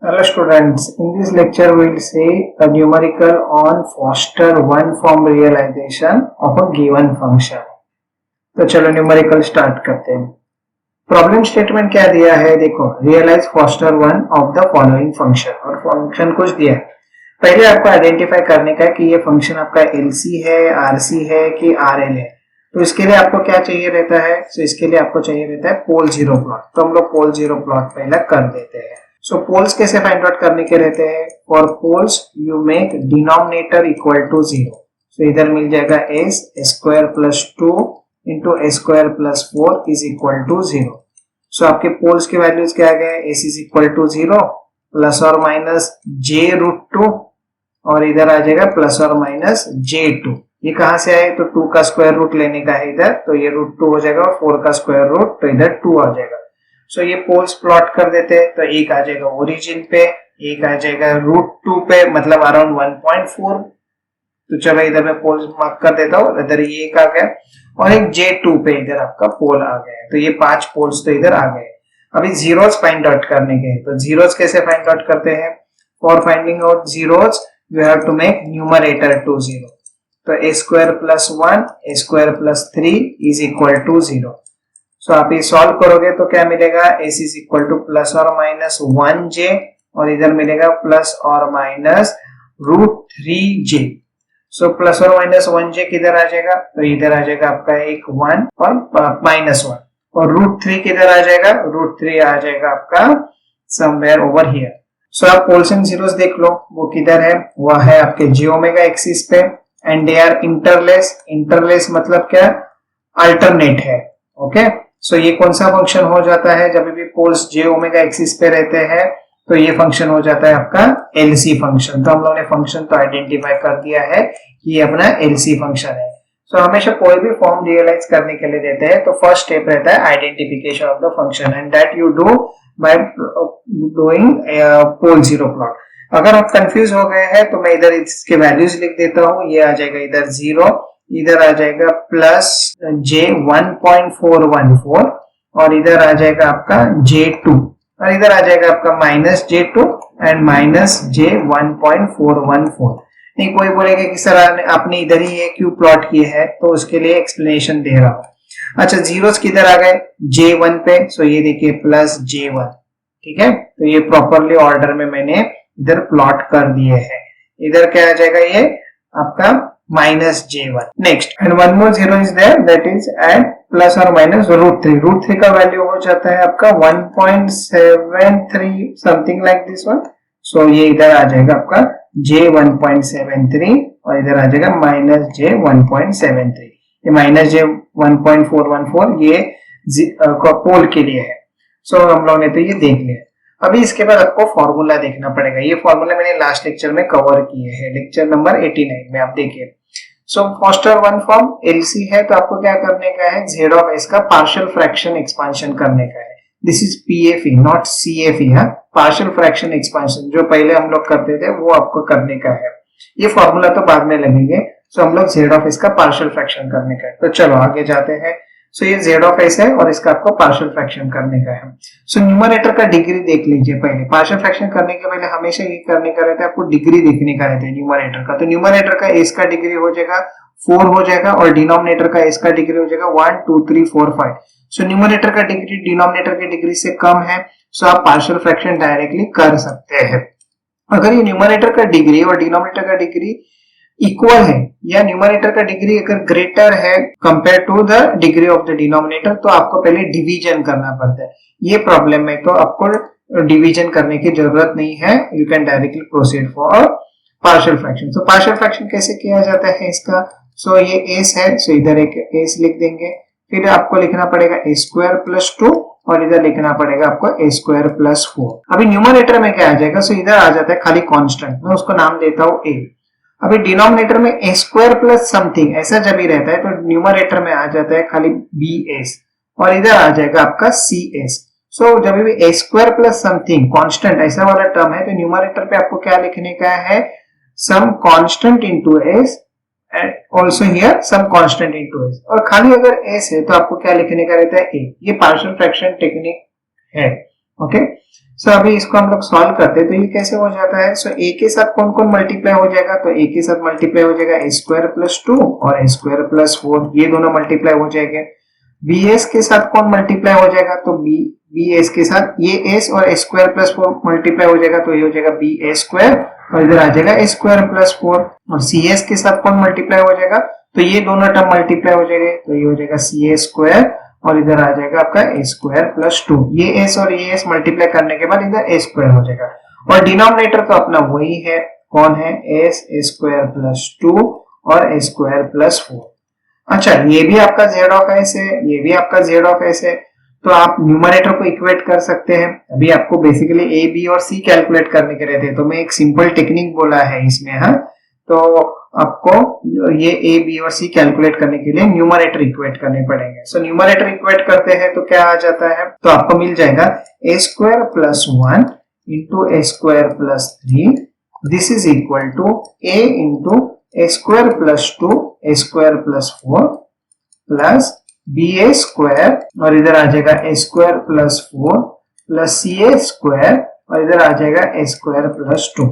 Hello students, in this lecture we will see a numerical on Foster one form realization of a given function. तो चलो numerical start करते हैं। Problem statement क्या दिया है, देखो realize foster one of the following function, और function कुछ दिया है। पहले आपको आइडेंटिफाई करने का है कि ये फंक्शन आपका एलसी है, आरसी है कि आरएल है। तो इसके लिए आपको क्या चाहिए रहता है, तो इसके लिए आपको चाहिए रहता है पोल जीरो प्लॉट। तो हम लोग पोल जीरो प्लॉट पहले कर देते हैं। सो पोल्स कैसे फाइंड आउट करने के रहते हैं, for poles you make denominator equal to zero. So इधर मिल जाएगा s square plus two into a square plus four is equal to zero. So आपके पोल्स के वैल्यूज क्या आ गए, s is equal to zero plus और minus j root two, और इधर आ जाएगा प्लस और माइनस जे टू। ये कहां से आए, तो टू का स्क्वायर रूट लेने का है इधर, तो ये रूट टू हो जाएगा, और फोर का स्क्वायर रूट, तो इधर टू आ जाएगा। सो ये पोल्स प्लॉट कर देते हैं। तो एक आ जाएगा ओरिजिन पे, एक आ जाएगा रूट टू पे, मतलब अराउंड 1.4। तो चलो इधर मैं पोल्स मार्क कर देता हूँ। इधर ये एक आ गया और एक J2 पे इधर आपका पोल आ गया है। तो ये 5 पोल्स तो इधर आ गए। अभी जीरोस फाइंड आउट करने के, तो जीरोस कैसे फाइंड आउट करते हैं, for finding out zeros you have to make numerator to zero. तो a square plus one a square plus three is equal to zero. So आप ये सॉल्व करोगे तो क्या मिलेगा, s is equal to plus और माइनस वन जे, और इधर मिलेगा प्लस और minus root three j. So plus और माइनस वन जे किधर आ जाएगा, तो इधर आ जाएगा आपका एक वन और माइनस वन, और रूट थ्री किधर आ जाएगा, रूट थ्री आ जाएगा आपका समवेयर ओवर हियर। सो आप पोल्स एंड जीरोस देख लो, वो किधर है, वो है आपके जे ओमेगा एक्सिस पे, and they are interlace. Interlace मतलब क्या, अल्टरनेट है। ओके, सो ये कौन सा फंक्शन हो जाता है, जब भी पोल्स जे ओमेगा एक्सिस पे रहते हैं तो ये फंक्शन हो जाता है आपका एलसी फंक्शन। तो हम लोगों ने फंक्शन तो आइडेंटिफाई कर दिया है कि ये अपना एलसी फंक्शन है। सो हमेशा कोई भी फॉर्म रियलाइज करने के लिए देते हैं तो फर्स्ट स्टेप रहता है identification of the function, and that you do by doing pole zero plot. अगर आप कंफ्यूज हो गए हैं तो मैं इधर इसके वैल्यूज लिख देता हूँ। ये आ जाएगा इधर जीरो, इधर आ जाएगा प्लस जे 1.414, और इधर आ जाएगा आपका J2, और इधर आ जाएगा आपका माइनस J2 एंड माइनस जे 1.414। नहीं कोई बोलेगा कि सर आपने इधर ही ये क्यों प्लॉट किए है, तो उसके लिए एक्सप्लेनेशन दे रहा हूं। अच्छा, जीरोस किधर आ गए, J1 पे, सो ये देखिए प्लस J1। ठीक है, तो ये प्रॉपरली ऑर्डर में मैंने इधर प्लॉट कर दिए हैं। इधर क्या आ जाएगा, ये आपका minus J1. Next, and one more zero is there, that is add plus or minus root 3. root 3 का वैल्यू हो जाता है आपका 1.73 something like this one. So ये इधर आ जाएगा आपका J 1.73, और इधर आ जाएगा minus J 1.73. ये minus J 1.414 ये पोल के लिए है। So हम लोगों ने तो ये देख लिया। अभी इसके बाद आपको फॉर्मूला देखना पड़ेगा। ये फॉर्मूला मैंने लास्ट लेक्चर में कवर किए हैं, लेक्चर नंबर 89 में, आप देखिए। So Foster one form LC है, तो आपको क्या करने का है, जेड ऑफ एस का पार्शियल फ्रैक्शन एक्सपांशन करने का है। This is PFE not CFE. हाँ, पार्शियल फ्रैक्शन एक्सपांशन जो पहले हम लोग करते थे वो आपको करने का है। ये फॉर्मूला तो बाद में लगेंगे। सो हम लोग जेड ऑफ एस का पार्शियल फ्रैक्शन करने का है। तो चलो आगे जाते हैं। सो ये जेड ऑफ एस है और इसका आपको पार्शियल फ्रैक्शन करने का है। सो न्यूमरेटर का डिग्री देख लीजिए पहले। पार्शियल फ्रैक्शन करने के पहले हमेशा ये करने का रहता है, आपको डिग्री देखने का रहता है न्यूमरेटर का। तो न्यूमरेटर का एस का डिग्री हो जाएगा 4 हो जाएगा, और डिनोमिनेटर का एस का डिग्री हो जाएगा 1 2 3 4 5। सो न्यूमरेटर का डिग्री डिनोमिनेटर की डिग्री से कम है, सो आप पार्शियल फ्रैक्शन डायरेक्टली कर सकते हैं। अगर ये न्यूमरेटर का डिग्री और डिनोमिनेटर का डिग्री इक्वल है, या न्यूमरेटर का डिग्री अगर ग्रेटर है compare to the degree of the denominator, तो आपको पहले डिवीजन करना पड़ता है। ये प्रॉब्लम में तो आपको डिवीजन करने की जरूरत नहीं है, you can directly proceed for partial fraction. तो पार्शियल फ्रैक्शन कैसे किया जाता है इसका, सो ये एस है, सो इधर एक एस लिख देंगे। फिर आपको लिखना पड़ेगा ए स्क्वायर प्लस टू, और इधर लिखना पड़ेगा आपको ए स्क्वायर प्लस 4। अभी न्यूमरेटर में क्या आ जाएगा, सो इधर आ जाता है खाली कांस्टेंट, मैं उसको नाम देता हूं ए। अभी डिनोमिनेटर में ए स्क्वायर प्लस समथिंग ऐसा जब भी रहता है, तो न्यूमरेटर में आ जाता है खाली बी एस, और इधर आ जाएगा आपका सी एस। सो जब भी ए स्क्वायर प्लस समथिंग कांस्टेंट ऐसा वाला टर्म है, तो न्यूमरेटर पे आपको क्या लिखने का है, some constant into S, and also here some constant into S. और खाली अगर एस है तो आपको क्या लिखने का रहता है, ए। ये पार्शियल फ्रैक्शन टेक्निक है। ओके, सो अभी इसको हम लोग सॉल्व करते हैं तो ये कैसे हो जाता है। सो ए के साथ कौन कौन मल्टीप्लाई हो जाएगा, तो ए के साथ मल्टीप्लाई हो जाएगा ए स्क्वायर प्लस 2 और ए स्क्वायर प्लस 4, ये दोनों मल्टीप्लाई हो जाएंगे। बी एस के साथ कौन मल्टीप्लाई हो जाएगा, तो बी एस के साथ ये एस और ए स्क्वायर प्लस 4 मल्टीप्लाई हो जाएगा, तो ये हो जाएगा बी ए स्क्वायर और इधर आ जाएगा ए स्क्वायर प्लस 4। और सी एस के साथ कौन मल्टीप्लाई हो जाएगा, तो ये दोनों टर्म मल्टीप्लाई हो जाएंगे, तो ये हो जाएगा सी ए स्क्वायर और इधर आ जाएगा आपका ए स्क्वायर प्लस 2। ये एस और ये एस मल्टीप्लाई करने के बाद इधर ए स्क्वायर हो जाएगा और डिनोमिनेटर तो अपना वही है, कौन है, एस ए स्क्वायर प्लस 2 और ए स्क्वायर प्लस 4। अच्छा, ये भी आपका जेड ऑफ एस है, ये भी आपका जेड ऑफ एस है, तो आप न्यूमरेटर को इक्वेट कर सकते हैं। अभी आपको बेसिकली ए बी और सी कैलकुलेट करने के रहते हैं, तो मैं एक सिंपल टेक्निक बोला है इसमें, हाँ, तो आपको ये ए बी और सी कैलकुलेट करने के लिए न्यूमरेटर इक्वेट करने पड़ेंगे। सो न्यूमरेटर इक्वेट करते हैं तो क्या आ जाता है, तो आपको मिल जाएगा a square plus 1 into a square plus 3, this is equal to a into a square plus 2 a square plus 4 plus b a square और इधर आ जाएगा a square plus 4 plus c a square और इधर आ जाएगा ए स्क्वायर प्लस 2।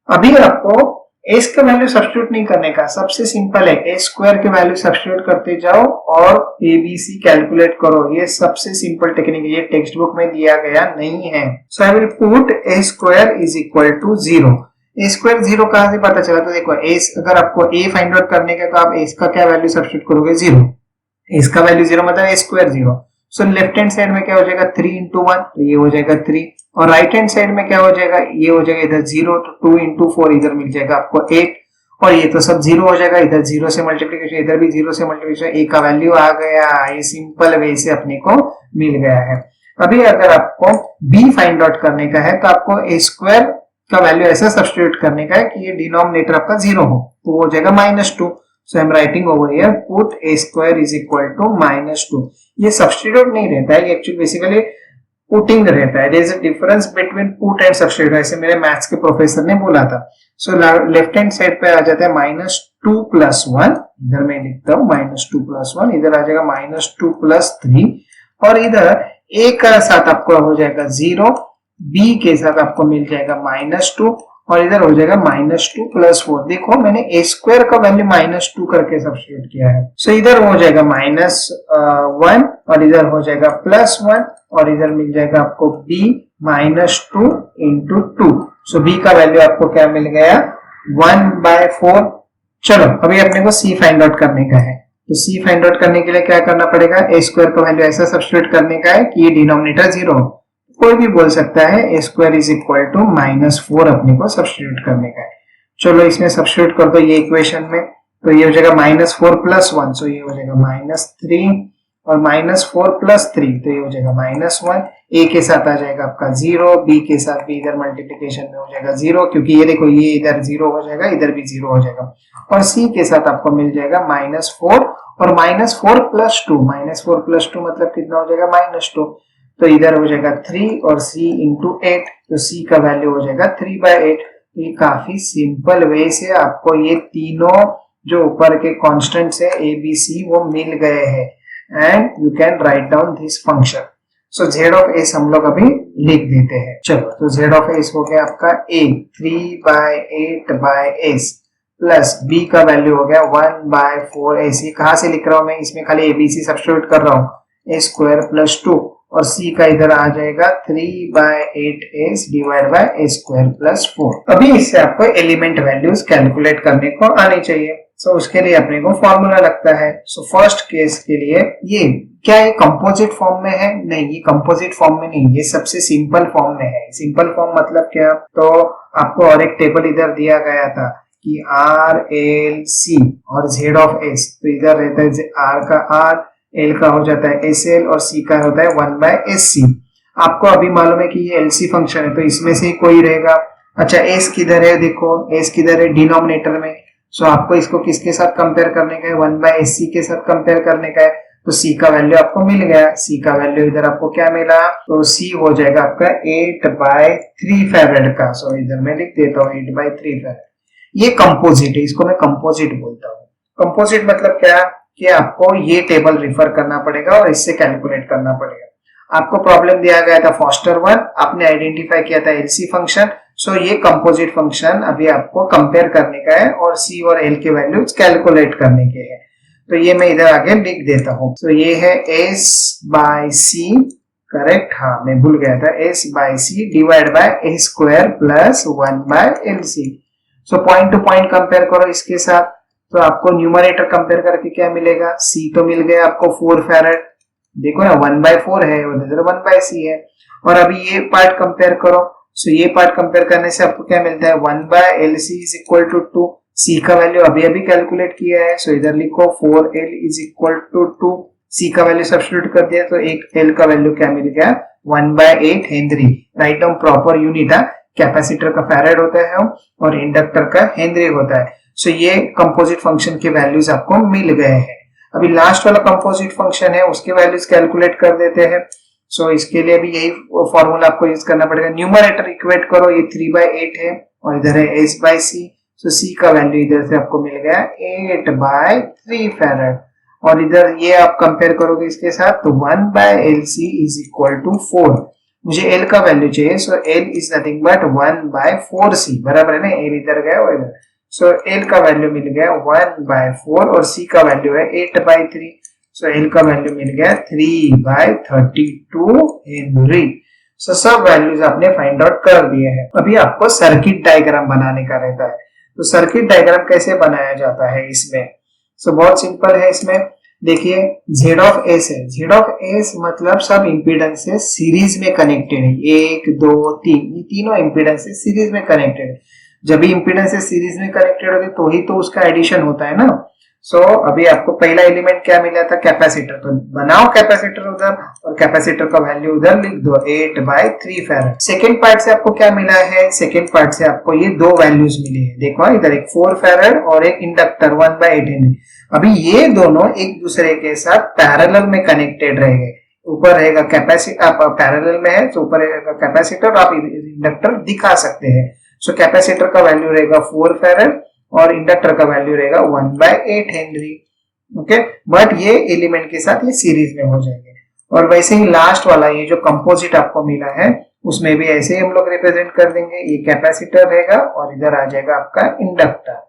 अभी आपको एस का वैल्यू सब्स्टिट्यूट नहीं करने का, सबसे सिंपल है, ए स्क्वायर के वैल्यू सब्स्टिट्यूट करते जाओ और ए बी सी कैलकुलेट करो, ये सबसे सिंपल टेक्निक है, ये टेक्स्ट बुक में दिया गया नहीं है। So I will put a square is equal to 0। A square 0 कहां से पता चला, तो देखो एस, अगर आपको ए फाइंड आउट करने का तो आप एस का क्या वैल्यू सब्स्टिट्यूट करोगे, 0, एस का वैल्यू 0 मतलब a square 0। So left hand side में क्या हो जाएगा 3 इंटू 1, तो ये हो जाएगा 3, और राइट हैंड साइड में क्या हो जाएगा, ये हो जाएगा इधर 0, तो 2 इंटू 4 इधर मिल जाएगा आपको 8, और ये तो सब 0 हो जाएगा, इधर 0 से मल्टीप्लीकेशन, इधर भी 0 से मल्टीप्लीकेशन, ए का वैल्यू आ गया, ये सिंपल वे से अपने को मिल गया है। अभी अगर आपको बी फाइंड आउट करने का है तो आपको ए स्क्वायर का वैल्यू ऐसा सब्स्टिट्यूट करने का है कि ये डिनोमिनेटर आपका 0 हो, तो हो जाएगा -2। So I'm writing over here put a square is equal to -2। ये सब्स्टिट्यूट नहीं रहता है, ये एक्चुअली बेसिकली पुटिंग रहता है। There is a difference between put and substitute, ऐसे मेरे मैथ्स के प्रोफेसर ने बोला था। So लेफ्ट हैंड साइड पे आ जाता है -2 + 1, इधर मैं लिखता हूँ -2 + 1, इधर आ जाएगा -2 + 3, और इधर a का साथ आपको हो जाएगा 0, b के साथ आपको मिल जाएगा -2, और इधर हो जाएगा -2 + 4। देखो मैंने ए स्क्वायर का वैल्यू -2 करके सब्स्टिट्यूट किया है। सो इधर हो जाएगा -1 और इधर हो जाएगा +1 और इधर मिल जाएगा आपको b -2 × 2। सो b का वैल्यू आपको क्या मिल गया 1/4। चलो अभी अपने को c फाइंड आउट करने का है, तो c फाइंड आउट करने के लिए क्या करना पड़ेगा, ए स्क्वायर का वैल्यू ऐसा सब्स्टिट्यूट करने का है कि ये डिनोमिनेटर 0 हो। कोई भी बोल सकता है ए स्क्वायर इज इक्वल टू -4 अपने को सब्स्टिट्यूट करने का है। चलो इसमें सब्स्टिट्यूट कर दो ये इक्वेशन में, तो ये हो जाएगा -4 + 1, सो ये हो जाएगा -3, और -4 + 3, तो ये हो जाएगा -1। ए के साथ आ जाएगा आपका 0, बी के साथ भी इधर मल्टीप्लिकेशन में हो जाएगा 0, क्योंकि ये देखो ये इधर 0 हो जाएगा, इधर भी 0 हो जाएगा, और सी के साथ आपको मिल जाएगा -4 और -4 + 2, -4 + 2 मतलब कितना हो जाएगा -2, तो इधर हो जाएगा 3 और c × 8, तो c का वैल्यू हो जाएगा 3/8। ये काफी सिंपल वे से आपको ये तीनों जो ऊपर के कांस्टेंट्स है a b c वो मिल गए हैं, and you can write down this function. So z of s हम लोग अभी लिख देते हैं। चलो तो z ऑफ s हो गया आपका a 3/8/s प्लस b का वैल्यू हो गया 1/4ac। कहां से लिख रहा हूं मैं, इसमें खाली abc सब्स्टिट्यूट कर रहा हूं, a² + 2, और c का इधर आ जाएगा 3/8s / a² + 4। अभी इससे आपको एलिमेंट वैल्यूज कैलकुलेट करने को आनी चाहिए। सो उसके लिए अपने को फॉर्मूला लगता है। सो फर्स्ट केस के लिए ये क्या ये कंपोजिट फॉर्म में है, नहीं ये कंपोजिट फॉर्म में नहीं, ये सबसे सिंपल फॉर्म में है। सिंपल फॉर्म मतलब क्या, तो आपको और एक टेबल इधर दिया गया था कि R L C और Z ऑफ S, तो इधर रहता है R का R, L का हो जाता है SL और C का होता है 1/SC। आपको अभी मालूम है कि ये LC फंक्शन है, तो इसमें से कोई रहेगा। अच्छा S किधर है, देखो S किधर है डिनोमिनेटर में, सो आपको इसको किसके साथ कंपेयर करने का है, 1/SC के साथ कंपेयर करने का है, तो C का वैल्यू आपको मिल गया। C का वैल्यू इधर आपको क्या मिला, तो C हो जाएगा आपका 8/3 फैराड का। सो इधर मैं लिख देता हूँ 8/3 फैराड। ये कंपोजिट है, इसको मैं कंपोजिट बोलता हूँ। कंपोजिट मतलब क्या कि आपको ये टेबल रिफर करना पड़ेगा और इससे कैलकुलेट करना पड़ेगा। आपको प्रॉब्लम दिया गया था फॉस्टर वन, आपने आइडेंटिफाई किया था एलसी फंक्शन। सो ये कंपोजिट फंक्शन अभी आपको कंपेयर करने का है और सी और एल के वैल्यूज कैलकुलेट करने के हैं। तो ये मैं इधर आगे लिख देता हूँ। तो ये है एस बाय सी, करेक्ट, हाँ मैं भूल गया था, S by C divide by A square plus 1 by L C. So point to point compare करो इसके साथ, तो आपको न्यूमरेटर कंपेयर करके क्या मिलेगा, सी तो मिल गया आपको 4 फैरेड, देखो ना 1/4 है और इधर 1/c है। और अभी ये पार्ट कंपेयर करो, सो ये पार्ट कंपेयर करने से आपको क्या मिलता है 1/LC इज इक्वल टू 2। सी का वैल्यू अभी अभी कैलकुलेट किया है, सो इधर लिखो 4L इज इक्वल टू 2। सी का वैल्यू सब्स्टिट्यूट कर दिया तो एक एल का वैल्यू क्या मिल गया 1/8 Henry. Write down proper unit है, कैपेसिटर का फैरेड होता है और इंडक्टर का हेनरी होता है। सो ये कंपोजिट फंक्शन के वैल्यूज आपको मिल गए हैं। अभी लास्ट वाला कंपोजिट फंक्शन है उसके वैल्यूज कैलकुलेट कर देते हैं। सो इसके लिए भी यही फॉर्मूला आपको यूज करना पड़ेगा। न्यूमरेटर इक्वेट करो, ये 3/8 है और इधर है s बाय सी। सो सी का वैल्यू इधर से आपको मिल गया 8/3 फैरेड और इधर ये आप कंपेयर करोगे इसके साथ तो 1/LC इज इक्वल टू 4। मुझे L का वैल्यू चाहिए, सो L is nothing but 1/4C, बराबर है ना, L इधर गया और इधर। सो L का वैल्यू मिल गया 1/4 और C का वैल्यू है 8/3। सो L का वैल्यू मिल गया 3/32 हेनरी। सो सब वैल्यूज आपने फाइंड आउट कर दिए हैं। अभी आपको सर्किट डायग्राम बनाने का रहता है। तो सर्किट डायग्राम कैसे बनाया जाता है इसमें, सो बहुत सिंपल है। इसमें देखिए Z ऑफ S है, Z ऑफ S मतलब सब इंपीडेंसेस सीरीज में कनेक्टेड है, 1 2 3, ये तीनों इंपीडेंसेस सीरीज में कनेक्टेड है। जब भी इंपीडेंसेस सीरीज में कनेक्टेड होते तो ही तो उसका एडिशन होता है ना। सो अभी आपको पहला एलिमेंट क्या मिला था, कैपेसिटर, तो बनाओ कैपेसिटर उधर और कैपेसिटर का वैल्यू उधर लिख दो 8/3 फैरेड। सेकेंड पार्ट से आपको क्या मिला है, सेकेंड पार्ट से आपको ये दो वैल्यूज मिली है, देखो इधर एक 4 फैरेड और एक इंडक्टर 1/8 हेनरी। अभी ये दोनों एक दूसरे के साथ पैरेलल में कनेक्टेड रहेंगे। ऊपर रहेगा कैपेसिटर, आप पैरेलल में है तो ऊपर रहेगा कैपेसिटर, आप इंडक्टर दिखा सकते हैं। सो कैपेसिटर का वैल्यू रहेगा 4 फैरेड और इंडक्टर का वैल्यू रहेगा 1/8 हेनरी। ओके, बट ये एलिमेंट के साथ ये सीरीज में हो जाएंगे। और वैसे ही लास्ट वाला ये जो कंपोजिट आपको मिला है उसमें भी ऐसे ही हम लोग रिप्रेजेंट कर देंगे, ये कैपेसिटर रहेगा और इधर आ जाएगा आपका इंडक्टर।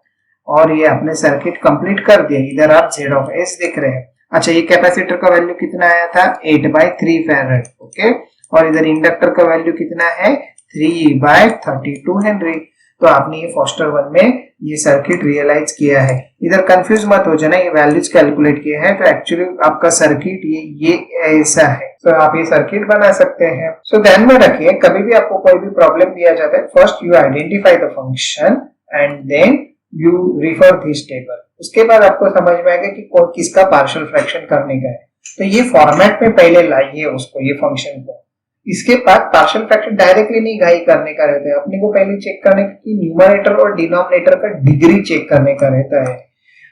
और ये आपने सर्किट कंप्लीट कर दिया, इधर आप Z ऑफ S देख रहे हैं। अच्छा, ये कैपेसिटर का वैल्यू कितना आया था 8/3 फैरेड, ओके, और इधर इंडक्टर का वैल्यू कितना है 3/32 हेनरी। तो आपने ये फॉस्टर वन में ये सर्किट रियलाइज किया है। इधर कंफ्यूज मत हो जाना, ये वैल्यूज कैलकुलेट किए हैं तो एक्चुअली आपका सर्किट ये ऐसा है। तो आप ये सर्किट बना सकते हैं। सो ध्यान में रखिए, कभी भी आपको कोई भी प्रॉब्लम दिया जाता है, first you identify the function and then you refer this table. उसके बाद आपको समझ में आएगा कि किसका पार्शियल फ्रैक्शन करने का है। तो ये फॉर्मेट में पहले लाइए उसको, ये फंक्शन को। इसके बाद पार्शियल फ्रैक्शन डायरेक्टली नहीं घाई करने का रहता है, अपने को पहले चेक करने की न्यूमरेटर और डिनोमिनेटर का डिग्री चेक करने का रहता है।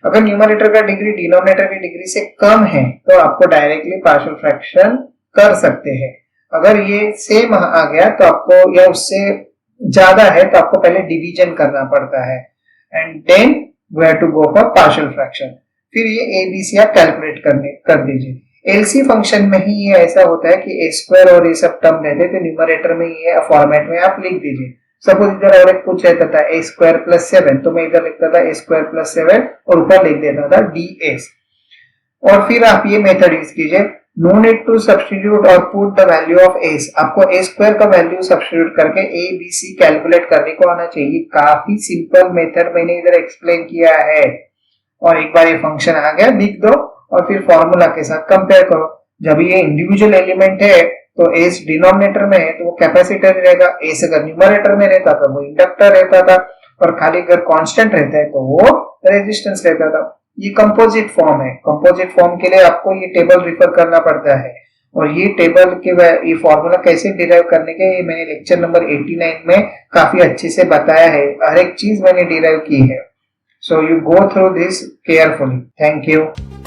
अगर न्यूमरेटर का डिग्री डिनोमिनेटर की डिग्री से कम है तो आपको डायरेक्टली पार्शियल फ्रैक्शन कर सकते हैं। अगर ये सेम आ गया तो आपको, या उससे ज्यादा है तो आपको पहले डिवीजन करना पड़ता है and then we have to go for partial fraction. फिर ये ABC आप कैलकुलेट कर दीजिए। LC फंक्शन में ही ये ऐसा होता है कि A² और ये सब टर्म रहते हैं, तो न्यूमरेटर में ये फॉर्मेट में आप लिख दीजिए। सपोज इधर और एक कुछ रहता था A² + 7, तो मैं इधर लिखता था A² + 7 और ऊपर लिख देता था DS। और फिर आप ये मेथड यूज कीजिए, नो नीड टू सब्स्टिट्यूट और put the value of S। आपको A² का वैल्यू सब्स्टिट्यूट करके ABC कैलकुलेट करने को आना चाहिए। काफी सिंपल मेथड मैंने इधर एक्सप्लेन किया है। और एक बार ये फंक्शन आ गया लिख दो और फिर फॉर्मूला के साथ कंपेयर करो। जब ये इंडिविजुअल एलिमेंट है तो S डिनोमिनेटर में है तो वो कैपेसिटर रहेगा, S अगर न्यूमरेटर में रहता था वो इंडक्टर रहता था, और खाली अगर कांस्टेंट रहता है तो वो रेजिस्टेंस रहता था। ये कंपोजिट फॉर्म है। कंपोजिट फॉर्म के लिए आपको ये टेबल रिफर करना पड़ता है। और ये टेबल के ये फॉर्मूला कैसे डिराइव करने के, ये मैंने लेक्चर नंबर 89 में काफी अच्छे से बताया है। हर एक चीज मैंने डिराइव की है। So you go through this carefully. Thank you.